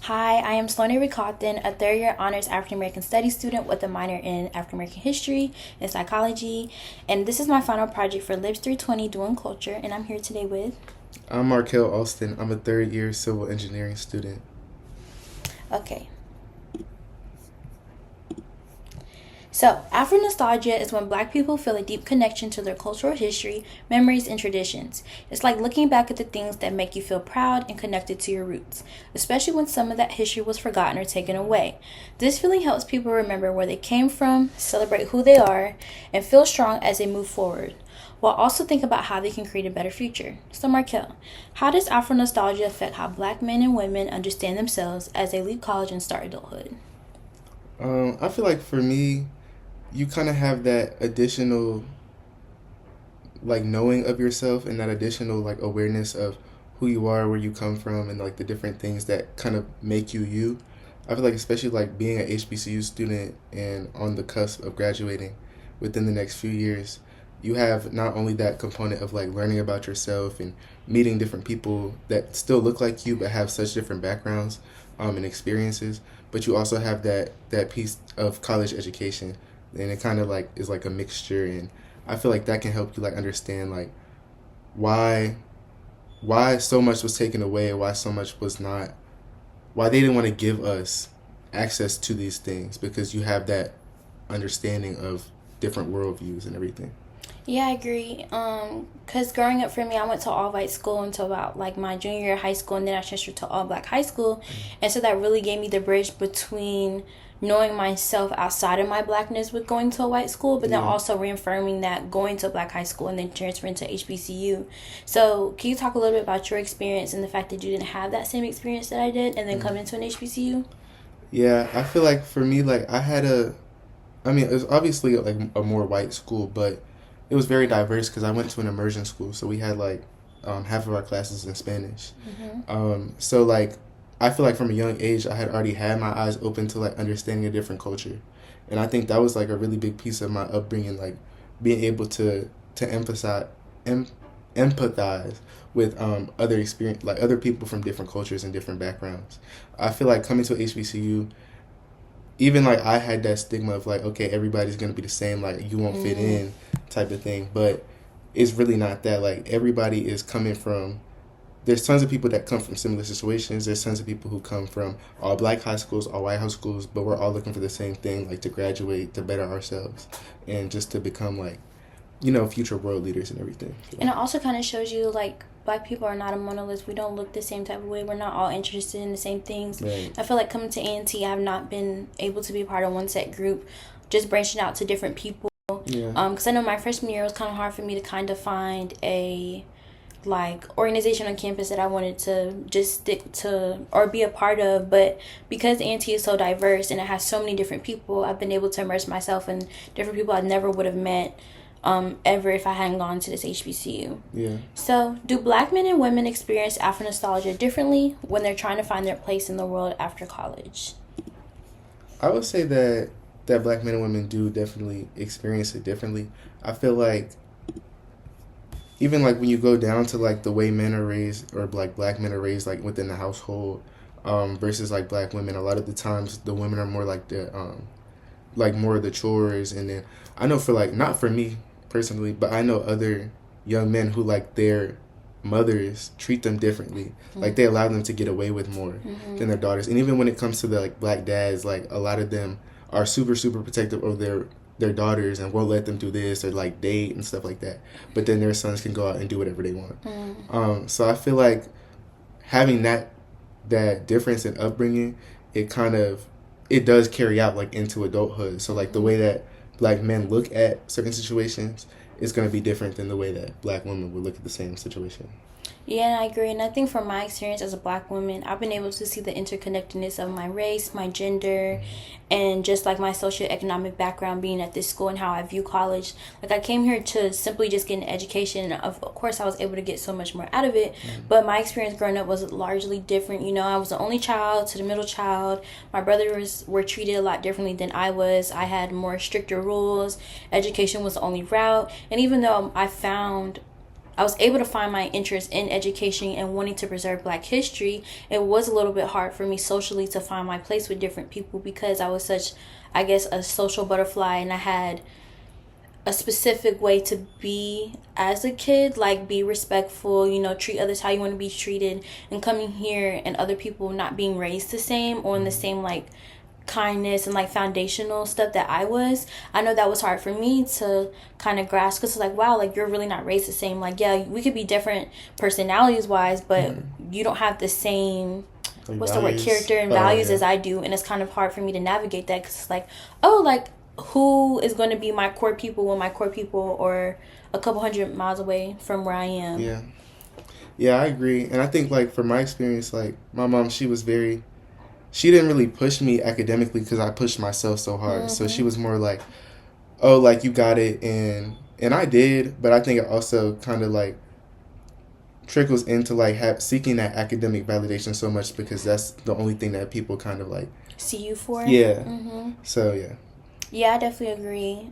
Hi, I am Sloane Cauthen, a third year honors African American Studies student with a minor in African American history and psychology. And this is my final project for Libs 320 Doing Culture. And I'm here today with. I'm Markel Alston. I'm a third year civil engineering student. Okay. So, Afro nostalgia is when black people feel a deep connection to their cultural history, memories, and traditions. It's like looking back at the things that make you feel proud and connected to your roots, especially when some of that history was forgotten or taken away. This feeling helps people remember where they came from, celebrate who they are, and feel strong as they move forward, while also think about how they can create a better future. So, Markel, how does Afro nostalgia affect how black men and women understand themselves as they leave college and start adulthood? I feel like for me, you kind of have that additional like knowing of yourself and that additional like awareness of who you are, where you come from, and like the different things that kind of make you you. I feel like especially like being an HBCU student and on the cusp of graduating within the next few years, you have not only that component of like learning about yourself and meeting different people that still look like you but have such different backgrounds and experiences, but you also have that piece of college education, and it kind of like is like a mixture. And I feel like that can help you like understand like why why so much was taken away, why so much was not, why they didn't want to give us access to these things, because you have that understanding of different worldviews and everything. Yeah, I agree. Cause growing up for me, I went to all white school until about like my junior year of high school, and then I transferred to all black high school, and so that really gave me the bridge between knowing myself outside of my blackness with going to a white school, but then Yeah. also reaffirming that going to a black high school and then transferring to HBCU. So, can you talk a little bit about your experience and the fact that you didn't have that same experience that I did, and then come into an HBCU? Yeah, I feel like for me, like I mean, it was obviously like a more white school, but it was very diverse because I went to an immersion school, so we had like half of our classes in Spanish. So like I feel like from a young age, I had already had my eyes open to like understanding a different culture, and I think that was like a really big piece of my upbringing, like being able to emphasize em, empathize with other experience, like other people from different cultures and different backgrounds. I feel like coming to HBCU, even like I had that stigma of like, okay, everybody's gonna be the same, like you won't fit in type of thing. But it's really not that. Like everybody is coming from, there's tons of people that come from similar situations. There's tons of people who come from all black high schools, all white high schools, but we're all looking for the same thing, like to graduate, to better ourselves, and just to become like, future world leaders and everything. And it also kind of shows you like black people are not a monolith. We don't look the same type of way. We're not all interested in the same things. Right. I feel like coming to A&T, I've not been able to be a part of one set group, just branching out to different people. Yeah. Because I know my freshman year was kind of hard for me to kind of find a like organization on campus that I wanted to just stick to or be a part of, but because A&T is so diverse and it has so many different people, I've been able to immerse myself in different people I never would have met ever if I hadn't gone to this HBCU. Yeah. So, do black men and women experience Afro nostalgia differently when they're trying to find their place in the world after college? I would say that black men and women do definitely experience it differently. I feel like even like when you go down to like the way men are raised, or like black men are raised like within the household, versus like black women, a lot of the times the women are more like more of the chores. And then I know for like, not for me personally, but I know other young men who like their mothers treat them differently. Like they allow them to get away with more than their daughters. And even when it comes to the like black dads, like a lot of them are super super protective of their daughters and won't let them do this or like date and stuff like that. But then their sons can go out and do whatever they want. So I feel like having that difference in upbringing, it does carry out like into adulthood. So like the way that black men look at certain situations is going to be different than the way that black women would look at the same situation. Yeah, and I agree. And I think from my experience as a black woman, I've been able to see the interconnectedness of my race, my gender, and just like my socioeconomic background being at this school and how I view college. Like I came here to simply just get an education. And of course, I was able to get so much more out of it. But my experience growing up was largely different. You know, I was the only child to the middle child. My brothers were treated a lot differently than I was. I had more stricter rules. Education was the only route. And even though I found I was able to find my interest in education and wanting to preserve Black history, it was a little bit hard for me socially to find my place with different people because I was such, I guess, a social butterfly, and I had a specific way to be as a kid, like be respectful, treat others how you want to be treated, and coming here and other people not being raised the same or in the same like kindness and like foundational stuff that I know that was hard for me to kind of grasp, because it's like, wow, like you're really not raised the same. Like, yeah, we could be different personalities wise, but you don't have the same, like, what's values. The word, character and values as I do. And it's kind of hard for me to navigate that, because it's like, oh, like who is going to be my core people when my core people are a couple hundred miles away from where I am? Yeah, I agree. And I think, like, from my experience, like, my mom, she didn't really push me academically because I pushed myself so hard. So she was more like, oh, like, you got it. And I did, but I think it also kind of, like, trickles into, like, seeking that academic validation so much, because that's the only thing that people kind of, like, see you for. Yeah. So, yeah. Yeah, I definitely agree.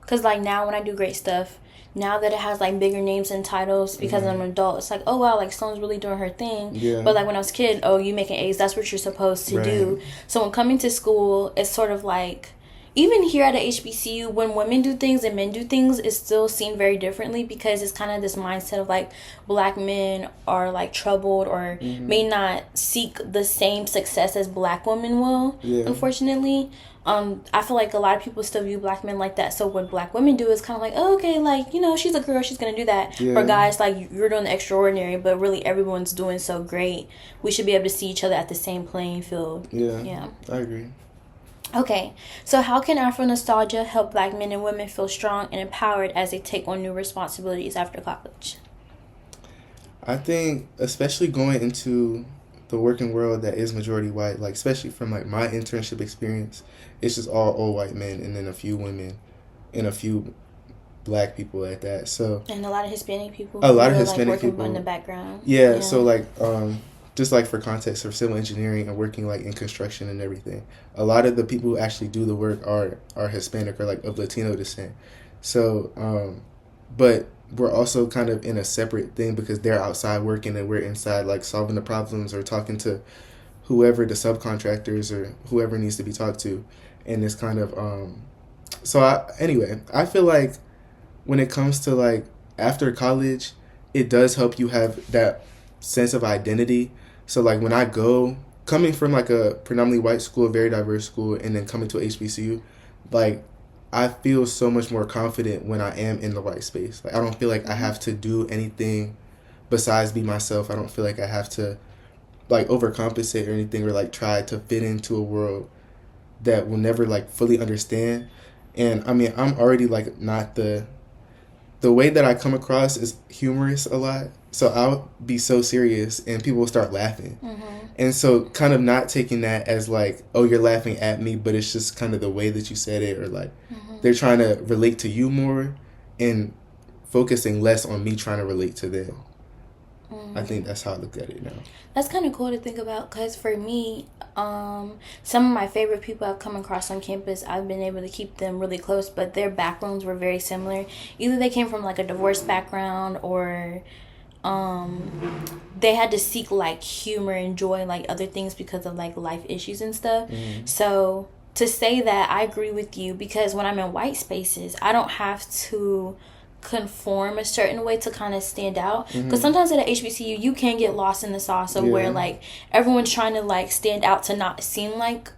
Because, like, now when I do great stuff, now that it has, like, bigger names and titles because I'm an adult, it's like, oh, wow, like, Sloane's really doing her thing. Yeah. But, like, when I was a kid, oh, you making A's, that's what you're supposed to do. So when coming to school, it's sort of like, even here at a HBCU, when women do things and men do things, it's still seen very differently, because it's kind of this mindset of, like, Black men are, like, troubled or may not seek the same success as Black women will, unfortunately. I feel like a lot of people still view Black men like that. So what Black women do is kind of like, oh, okay, like, she's a girl, she's going to do that. Yeah. For guys, like, you're doing the extraordinary, but really everyone's doing so great. We should be able to see each other at the same playing field. Yeah. I agree. Okay, so how can Afro nostalgia help Black men and women feel strong and empowered as they take on new responsibilities after college? I think, especially going into the working world that is majority white, like, especially from, like, my internship experience, it's just all old white men and then a few women and a few Black people at that. So, and a lot of Hispanic people. A lot of Hispanic like, people in the background. Yeah, so, like, just, like, for context, for civil engineering and working, like, in construction and everything, a lot of the people who actually do the work are Hispanic or, like, of Latino descent. So, but we're also kind of in a separate thing because they're outside working and we're inside, like, solving the problems or talking to whoever, the subcontractors or whoever needs to be talked to. And it's kind of, I feel like when it comes to, like, after college, it does help you have that sense of identity. So, like, when I coming from, like, a predominantly white school, very diverse school, and then coming to a HBCU, like, I feel so much more confident when I am in the white space. Like, I don't feel like I have to do anything besides be myself. I don't feel like I have to, like, overcompensate or anything, or, like, try to fit into a world that will never, like, fully understand. And, I mean, I'm already, like, not the way that I come across is humorous a lot. So I'll be so serious and people will start laughing. And so kind of not taking that as, like, oh, you're laughing at me, but it's just kind of the way that you said it, or, like, they're trying to relate to you more and focusing less on me trying to relate to them. I think that's how I look at it now. That's kind of cool to think about, because for me, some of my favorite people I've come across on campus, I've been able to keep them really close, but their backgrounds were very similar. Either they came from, like, a divorce background, or they had to seek, like, humor and joy and, like, other things because of, like, life issues and stuff. So to say that, I agree with you, because when I'm in white spaces, I don't have to conform a certain way to kind of stand out, because sometimes at a HBCU you can get lost in the sauce of where, like, everyone's trying to, like, stand out to not seem like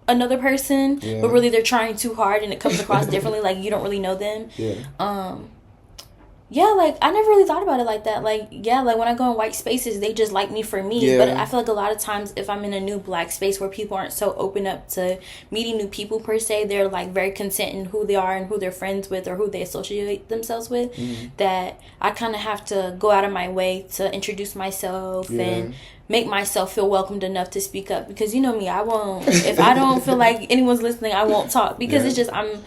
another person, but really they're trying too hard and it comes across differently, like you don't really know them. Like, I never really thought about it like that. Like, like, when I go in white spaces, they just like me for me. But I feel like a lot of times if I'm in a new Black space where people aren't so open up to meeting new people per se, they're, like, very content in who they are and who they're friends with or who they associate themselves with, that I kind of have to go out of my way to introduce myself and make myself feel welcomed enough to speak up. Because you know me, I won't, if I don't feel like anyone's listening, I won't talk, because it's just, I'm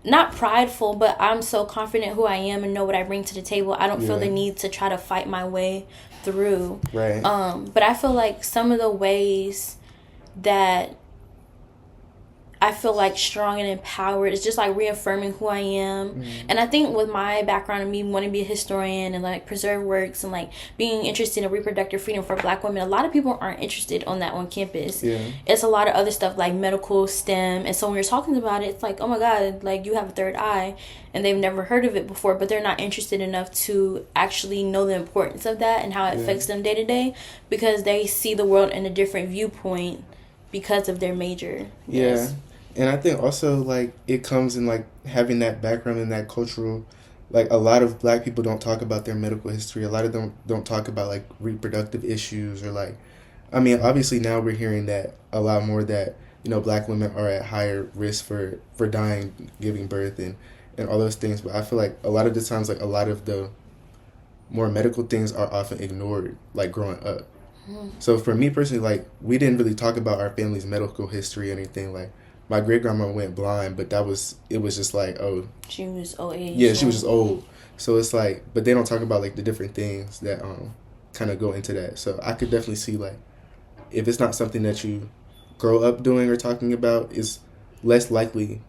not prideful, but I'm so confident who I am and know what I bring to the table. I don't feel the need to try to fight my way through. But I feel like some of the ways that I feel like strong and empowered. It's just like reaffirming who I am. And I think with my background and me wanting to be a historian and like preserve works and like being interested in reproductive freedom for Black women, a lot of people aren't interested on that on campus. It's a lot of other stuff like medical, STEM, and so when you're talking about it, it's like, oh my God, like you have a third eye, and they've never heard of it before, but they're not interested enough to actually know the importance of that and how it affects them day to day, because they see the world in a different viewpoint because of their major. Yes. And I think also like it comes in like having that background in that cultural, like a lot of Black people don't talk about their medical history. A lot of them don't talk about like reproductive issues or like, I mean, obviously now we're hearing that a lot more, that, you know, Black women are at higher risk for dying, giving birth and all those things. But I feel like a lot of the times, like a lot of the more medical things are often ignored, like growing up. So for me personally, like we didn't really talk about our family's medical history or anything. Like my great grandma went blind, but it was just like, oh, she was old age. Yeah, she was just old. So it's like, but they don't talk about like the different things that kind of go into that. So I could definitely see like if it's not something that you grow up doing or talking about, it's less likely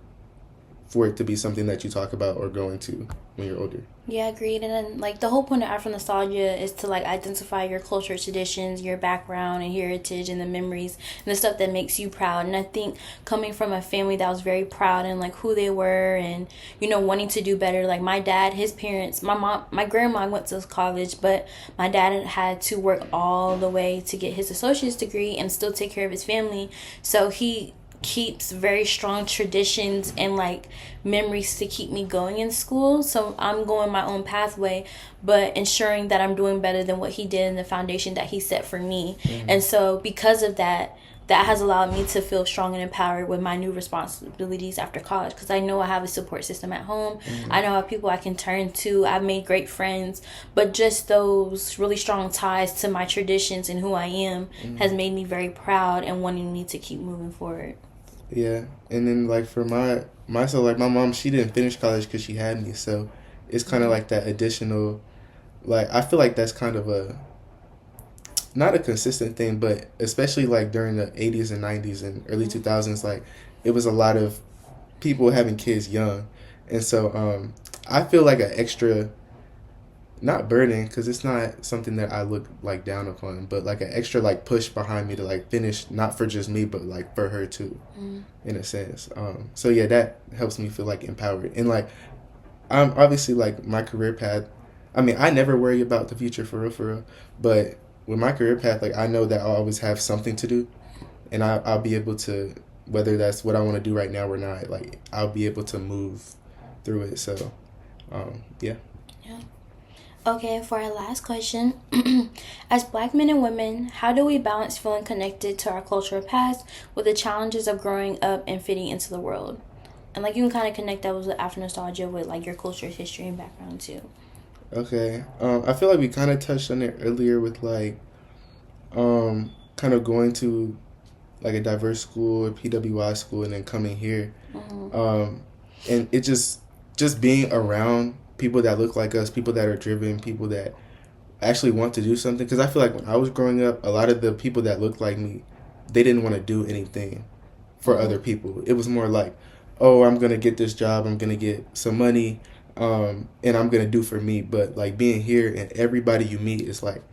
for it to be something that you talk about or go into when you're older. Yeah, agreed. And then like the whole point of Afro nostalgia is to like identify your culture, traditions, your background and heritage, and the memories and the stuff that makes you proud. And I think coming from a family that was very proud and like who they were and, you know, wanting to do better, like my dad, his parents, my mom, my grandma went to college, but my dad had to work all the way to get his associate's degree and still take care of his family. So he keeps very strong traditions and like memories to keep me going in school. So I'm going my own pathway, but ensuring that I'm doing better than what he did and the foundation that he set for me. And so because of that has allowed me to feel strong and empowered with my new responsibilities after college, because I know I have a support system at home. I know I have people I can turn to. I've made great friends, but just those really strong ties to my traditions and who I am has made me very proud and wanting me to keep moving forward. Yeah, and then like for myself, like my mom, she didn't finish college because she had me, so it's kind of like that additional, like I feel like that's kind of a, not a consistent thing, but especially like during the 80s and 90s and early 2000s, like it was a lot of people having kids young, and so I feel like an extra, not burden, because it's not something that I look like down upon, but like an extra like push behind me to like finish, not for just me, but like for her too, in a sense. So yeah, that helps me feel like empowered. And like I'm obviously like my career path, I mean, I never worry about the future for real, but with my career path, like I know that I'll always have something to do, and I'll be able to, whether that's what I want to do right now or not, like I'll be able to move through it. So yeah. Okay, for our last question, as Black men and women, how do we balance feeling connected to our cultural past with the challenges of growing up and fitting into the world? And like you can kind of connect that with Afro nostalgia with like your culture, history, and background too. Okay, I feel like we kind of touched on it earlier with like, kind of going to like a diverse school or PWI school and then coming here, and it just being around people that look like us, people that are driven, people that actually want to do something. Because I feel like when I was growing up, a lot of the people that looked like me, they didn't want to do anything for other people. It was more like, oh, I'm going to get this job, I'm going to get some money, and I'm going to do for me. But like being here and everybody you meet is like,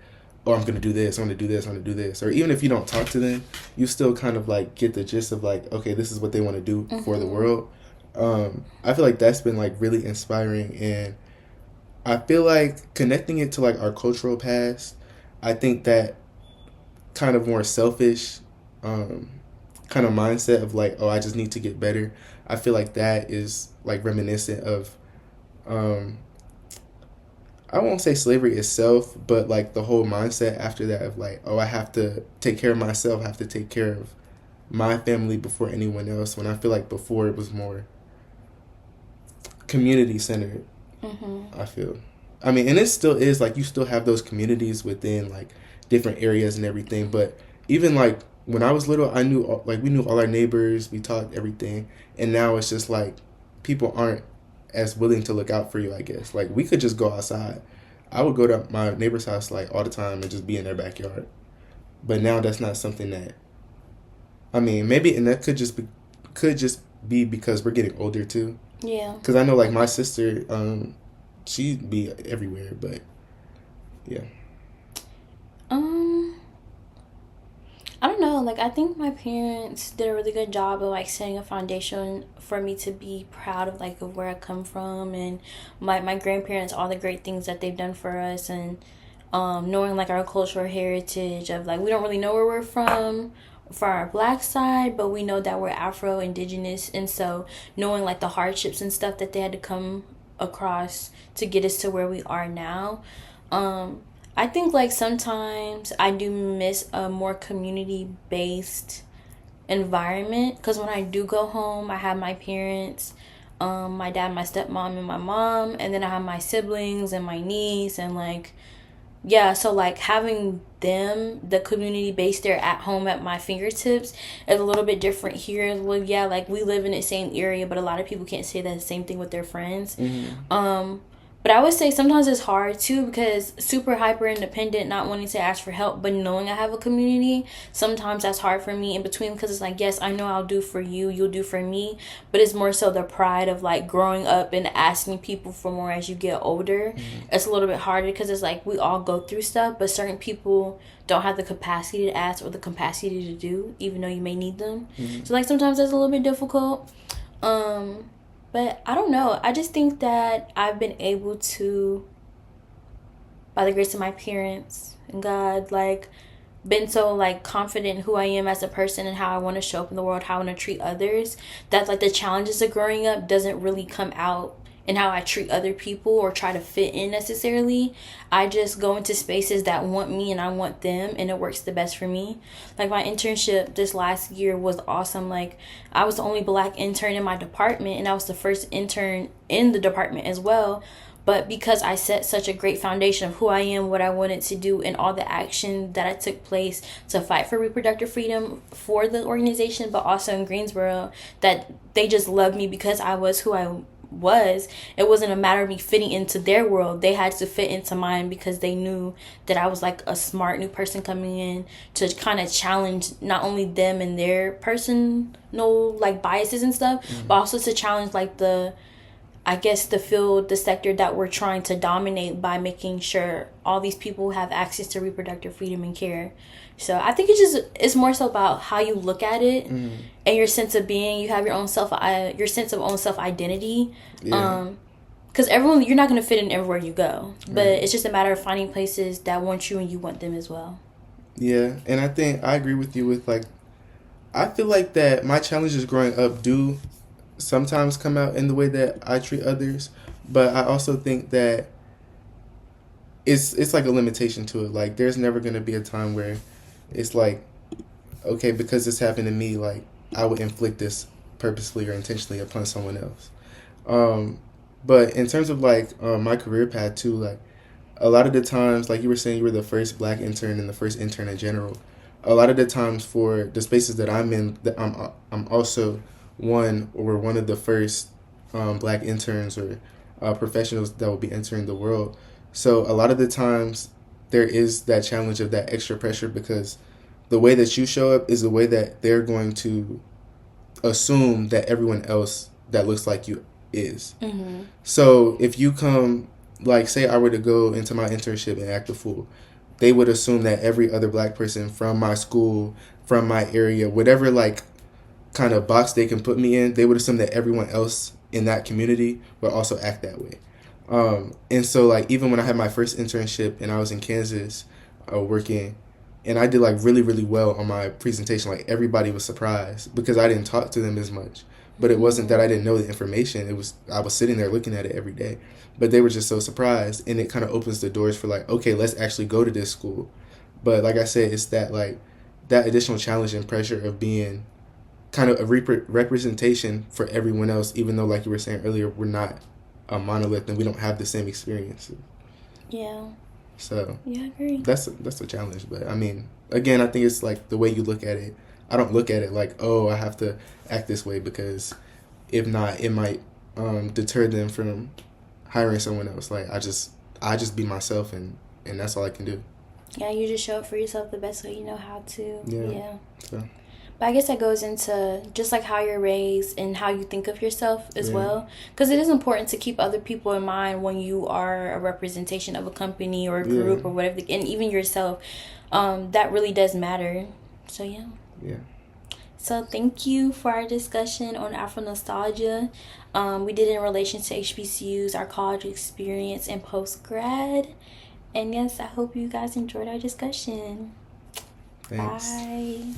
oh, I'm going to do this, I'm going to do this, I'm going to do this. Or even if you don't talk to them, you still kind of like get the gist of like, okay, this is what they want to do for the world. I feel like that's been like really inspiring, and I feel like connecting it to like our cultural past, I think that kind of more selfish kind of mindset of like, oh, I just need to get better, I feel like that is like reminiscent of I won't say slavery itself, but like the whole mindset after that of like, oh, I have to take care of myself, I have to take care of my family before anyone else, when I feel like before it was more community centered. I feel, I mean, and it still is, like you still have those communities within like different areas and everything, but even like when I was little, I knew like we knew all our neighbors, we talked everything, and now it's just like people aren't as willing to look out for you, I guess. Like we could just go outside. I would go to my neighbor's house like all the time and just be in their backyard, but now that's not something that, I mean, maybe, and that could just be could just be because we're getting older too. Yeah. Because I know, like, my sister, she'd be everywhere, but yeah. I don't know. Like, I think my parents did a really good job of, like, setting a foundation for me to be proud of, like, of where I come from, and my grandparents, all the great things that they've done for us, and knowing, like, our cultural heritage of, like, we don't really know where we're from for our black side, but we know that we're Afro indigenous, and so knowing, like, the hardships and stuff that they had to come across to get us to where we are now. I think, like, sometimes I do miss a more community-based environment, because when I do go home, I have my parents, my dad, my stepmom, and my mom, and then I have my siblings and my niece, and, like, yeah, so, like, having them, the community based there at home at my fingertips, is a little bit different here. Well, yeah, like, we live in the same area, but a lot of people can't say that the same thing with their friends. But I would say sometimes it's hard too, because super hyper independent, not wanting to ask for help, but knowing I have a community, sometimes that's hard for me in between, because it's like, yes, I know I'll do for you, you'll do for me, but it's more so the pride of, like, growing up and asking people for more as you get older. It's a little bit harder, because it's like we all go through stuff, but certain people don't have the capacity to ask or the capacity to do, even though you may need them. So, like, sometimes that's a little bit difficult. But I don't know. I just think that I've been able to, by the grace of my parents and God, like, been so, like, confident in who I am as a person and how I want to show up in the world, how I want to treat others, that, like, the challenges of growing up doesn't really come out in how I treat other people or try to fit in necessarily. I just go into spaces that want me and I want them, and it works the best for me. Like, my internship this last year was awesome. Like, I was the only black intern in my department, and I was the first intern in the department as well. But because I set such a great foundation of who I am, what I wanted to do, and all the action that I took place to fight for reproductive freedom for the organization, but also in Greensboro, that they just loved me because I was who I was. It wasn't a matter of me fitting into their world. They had to fit into mine, because they knew that I was, like, a smart new person coming in to kind of challenge not only them and their personal, like, biases and stuff, but also to challenge, like, the field, the sector that we're trying to dominate, by making sure all these people have access to reproductive freedom and care. So I think it's more so about how you look at it and your sense of being. You have your sense of own self identity. Yeah. Because you're not going to fit in everywhere you go, but it's just a matter of finding places that want you and you want them as well. Yeah, and I think I agree with you with, like, I feel like that my challenges growing up do sometimes come out in the way that I treat others, but I also think that it's like a limitation to it. Like, there's never going to be a time where it's like, okay, because this happened to me, like, I would inflict this purposely or intentionally upon someone else. But in terms of, like, my career path too, like, a lot of the times, like you were saying, you were the first black intern and the first intern in general. A lot of the times for the spaces that I'm in, that I'm also one of the first black interns or professionals that will be entering the world. So a lot of the times there is that challenge of that extra pressure, because the way that you show up is the way that they're going to assume that everyone else that looks like you is. So if you come, like, say I were to go into my internship and act a fool, they would assume that every other black person from my school, from my area, whatever, like, kind of box they can put me in, they would assume that everyone else in that community would also act that way. And so, like, even when I had my first internship and I was in Kansas working, and I did, like, really, really well on my presentation, like, everybody was surprised because I didn't talk to them as much. But it wasn't that I didn't know the information. It was I was sitting there looking at it every day. But they were just so surprised, and it kind of opens the doors for, like, okay, let's actually go to this school. But like I said, it's that, like, that additional challenge and pressure of being kind of a representation for everyone else, even though, like you were saying earlier, we're not a monolith and we don't have the same experiences. Yeah. So yeah, I agree. That's a challenge, but I mean, again, I think it's like the way you look at it. I don't look at it like, oh, I have to act this way, because if not, it might deter them from hiring someone else. Like, I just be myself, and that's all I can do. Yeah, you just show up for yourself the best way you know how to. Yeah. So. But I guess that goes into just like how you're raised and how you think of yourself as Yeah. well. Because it is important to keep other people in mind when you are a representation of a company or a group or whatever, and even yourself. That really does matter. So, yeah. Yeah. So, thank you for our discussion on Afro nostalgia. We did it in relation to HBCUs, our college experience, and post grad. And yes, I hope you guys enjoyed our discussion. Thanks. Bye.